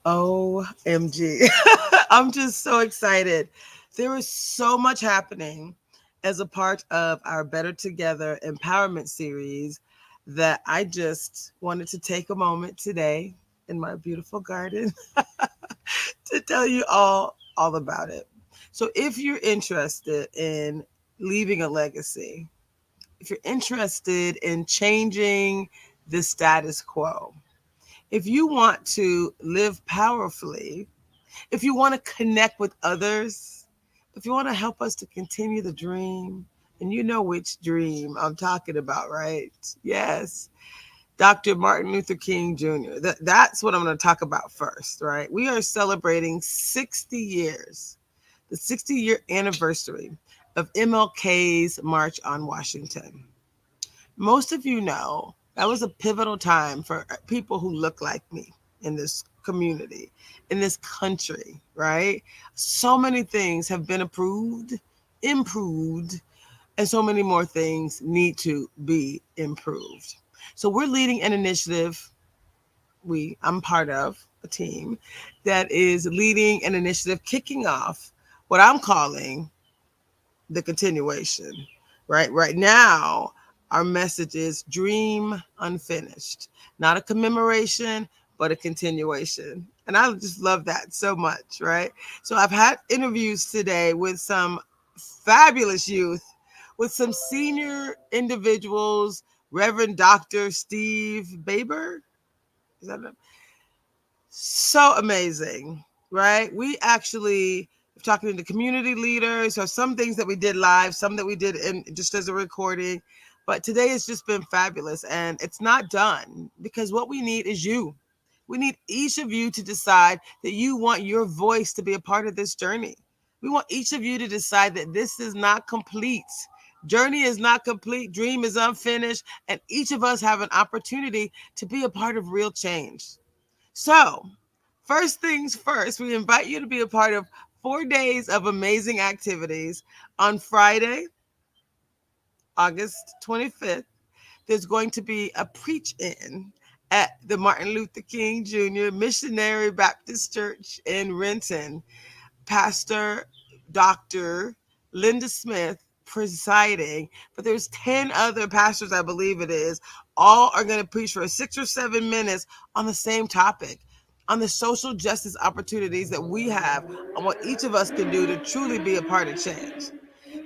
OMG. I'm just so excited. There is so much happening as a part of our Better Together Empowerment series that I just wanted to take a moment today in my beautiful garden to tell you all about it. So if you're interested in leaving a legacy, if you're interested in changing the status quo, if you want to live powerfully, if you want to connect with others, if you want to help us to continue the dream, and you know which dream I'm talking about, right? Yes. Dr. Martin Luther King Jr. That's what I'm going to talk about first, right? We are celebrating 60 years, the 60-year anniversary of MLK's March on Washington. Most of you know that was a pivotal time for people who look like me in this community, in this country, right? So many things have been approved, improved, and so many more things need to be improved. So we're leading an initiative. I'm part of a team that is leading an initiative kicking off what I'm calling the continuation. Right now, our message is dream unfinished, not a commemoration, but a continuation. And I just love that so much, right? So I've had interviews today with some fabulous youth, with some senior individuals, Reverend Dr. Steve Baber. Is that so amazing, right? We actually talking to the community leaders, or some things that we did live, some that we did in just as a recording. But today has just been fabulous, and it's not done because what we need is you. We need each of you to decide that you want your voice to be a part of this journey. We want each of you to decide that this is not complete. Journey is not complete, dream is unfinished, and each of us have an opportunity to be a part of real change. So, first things first, we invite you to be a part of 4 days of amazing activities. On Friday, August 25th, there's going to be a preach in at the Martin Luther King Jr. Missionary Baptist Church in Renton. Pastor Dr. Linda Smith presiding, but there's 10 other pastors, I believe it is. All are going to preach for 6 or 7 minutes on the same topic, on the social justice opportunities that we have, on what each of us can do to truly be a part of change.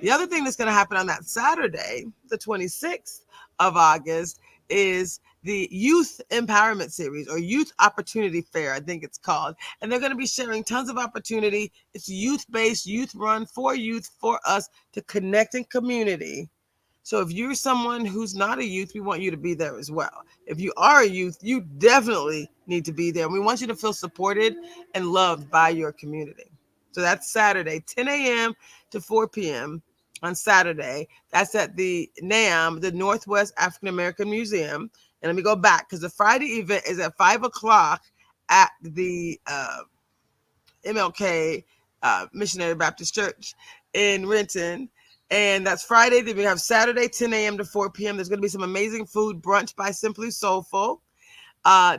The other thing that's going to happen on that Saturday, the 26th of August, is the Youth Empowerment Series, or Youth Opportunity Fair, I think it's called. And they're going to be sharing tons of opportunity. It's youth-based, youth-run, for youth, for us to connect in community. So if you're someone who's not a youth, we want you to be there as well. If you are a youth, you definitely need to be there. We want you to feel supported and loved by your community. So that's Saturday, 10 a.m. to 4 p.m. on Saturday. That's at the NAM, the Northwest African American Museum. And let me go back, because the Friday event is at 5 o'clock at the MLK Missionary Baptist Church in Renton. And that's Friday. Then we have Saturday, 10 a.m. to 4 p.m. There's going to be some amazing food, brunch by Simply Soulful.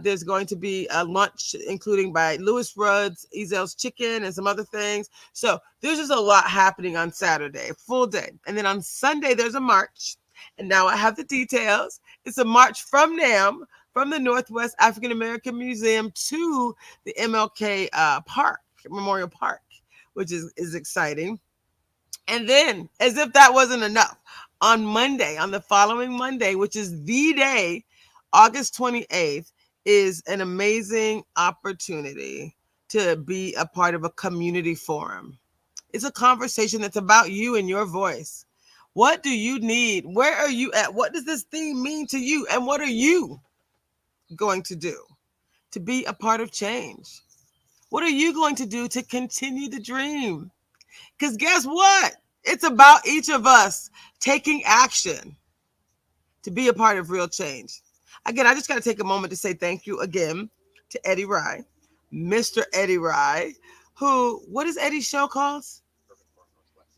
There's going to be a lunch, including by Louis Rudd's, Ezel's Chicken, and some other things. So there's just a lot happening on Saturday, full day. And then on Sunday, there's a march. And now I have the details. It's a march from NAM, from the Northwest African American Museum to the MLK Park, Memorial Park, which is exciting. And then, as if that wasn't enough, on Monday, on the following Monday, which is the day, August 28th, is an amazing opportunity to be a part of a community forum. It's a conversation that's about you and your voice. What do you need? Where are you at? What does this theme mean to you? And what are you going to do to be a part of change? What are you going to do to continue the dream? Because guess what? It's about each of us taking action to be a part of real change. Again, I just got to take a moment to say thank you again to Eddie Rye, Mr. Eddie Rye, who, what is Eddie's show called?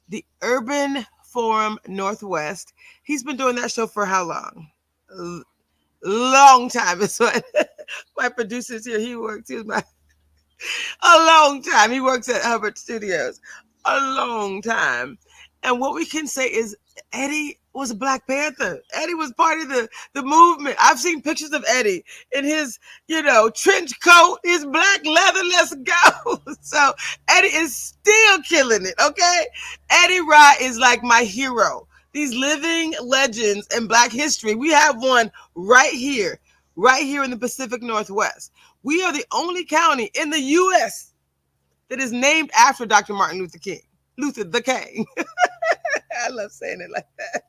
The Urban Forum Northwest. He's been doing that show for how long? Long time is what my producer's here. He was A long time. He works at Hubbard Studios. A long time. And what we can say is Eddie was a Black Panther. Eddie was part of the movement. I've seen pictures of Eddie in his, trench coat, his black leather. Let's go. So Eddie is still killing it, okay? Eddie Rye is like my hero. These living legends in Black history. We have one right here in the Pacific Northwest. We are the only county in the U.S. that is named after Dr. Martin Luther King. Luther the King. I love saying it like that.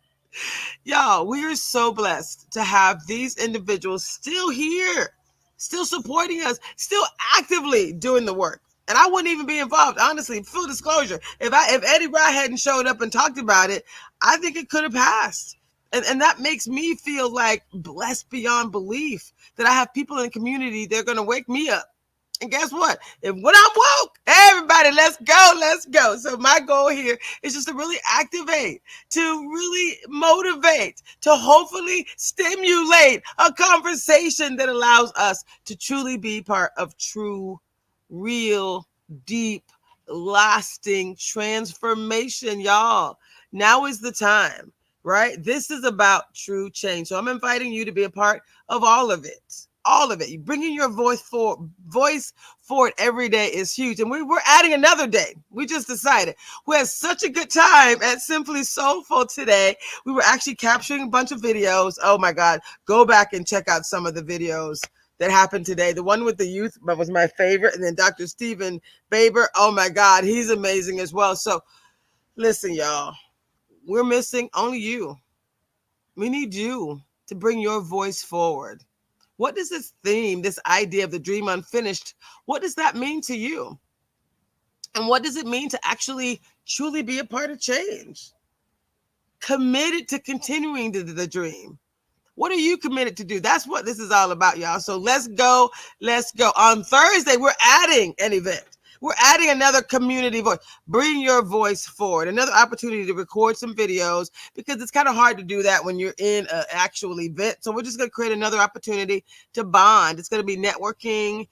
Y'all, we are so blessed to have these individuals still here, still supporting us, still actively doing the work. And I wouldn't even be involved, honestly. Full disclosure, if Eddie Rye hadn't showed up and talked about it, I think it could have passed. And that makes me feel like blessed beyond belief that I have people in the community that are going to wake me up. And guess what? If when I'm woke, everybody, let's go, let's go. So my goal here is just to really activate, to really motivate, to hopefully stimulate a conversation that allows us to truly be part of true, real, deep, lasting transformation, y'all. Now is the time, right? This is about true change. So I'm inviting you to be a part of all of it. All of it. You bringing your voice forward every day is huge. And we're adding another day. We just decided. We had such a good time at Simply Soulful today. We were actually capturing a bunch of videos. Oh my God. Go back and check out some of the videos that happened today. The one with the youth was my favorite. And then Dr. Stephen Baber. Oh my God. He's amazing as well. So listen, y'all. We're missing only you. We need you to bring your voice forward. What does this theme, this idea of the dream unfinished, what does that mean to you? And what does it mean to actually truly be a part of change? Committed to continuing the dream. What are you committed to do? That's what this is all about, y'all. So let's go. Let's go. On Thursday, we're adding an event. We're adding another community voice. Bring your voice forward. Another opportunity to record some videos because it's kind of hard to do that when you're in an actual event. So we're just going to create another opportunity to bond. It's going to be networking,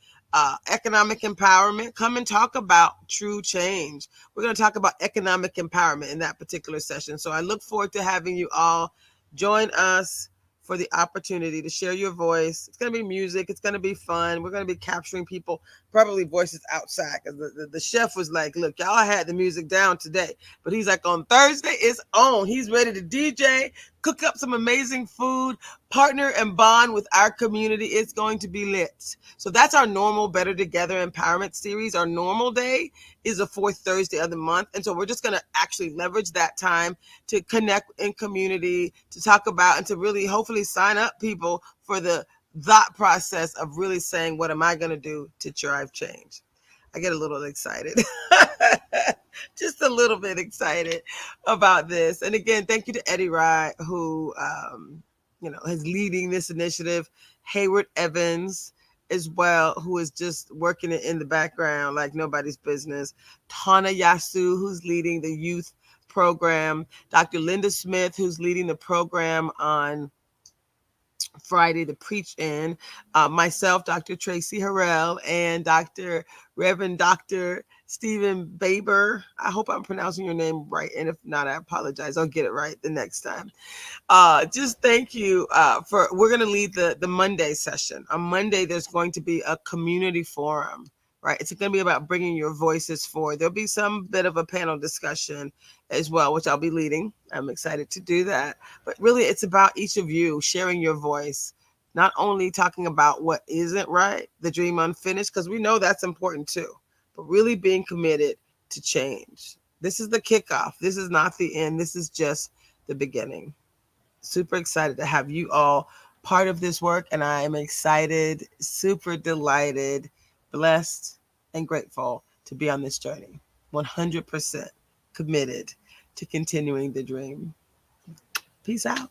economic empowerment. Come and talk about true change. We're going to talk about economic empowerment in that particular session. So I look forward to having you all join us for the opportunity to share your voice. It's going to be music. It's going to be fun. We're going to be capturing people, probably voices outside. Because the chef was like, look, y'all had the music down today. But he's like, on Thursday, it's on. He's ready to DJ, cook up some amazing food, partner and bond with our community. It's going to be lit. So that's our normal Better Together Empowerment Series. Our normal day is the fourth Thursday of the month. And so we're just going to actually leverage that time to connect in community, to talk about, and to really hopefully sign up people for the thought process of really saying, what am I going to do to drive change? I get a little excited, just a little bit excited about this. And again, thank you to Eddie Rye, who, is leading this initiative. Hayward Evans as well, who is just working it in the background like nobody's business. Tana Yasu, who's leading the youth program. Dr. Linda Smith, who's leading the program on Friday, the Preach In. Myself, Dr. Tracy Harrell, and Reverend Dr. Stephen Baber. I hope I'm pronouncing your name right. And if not, I apologize. I'll get it right the next time. Just thank you we're going to lead the Monday session. On Monday, there's going to be a community forum, right? It's going to be about bringing your voices forward. There'll be some bit of a panel discussion as well, which I'll be leading. I'm excited to do that. But really, it's about each of you sharing your voice, not only talking about what isn't right, the dream unfinished, because we know that's important too, but really being committed to change. This is the kickoff. This is not the end. This is just the beginning. Super excited to have you all part of this work. And I am excited, super delighted, blessed, and grateful to be on this journey. 100% committed to continuing the dream. Peace out.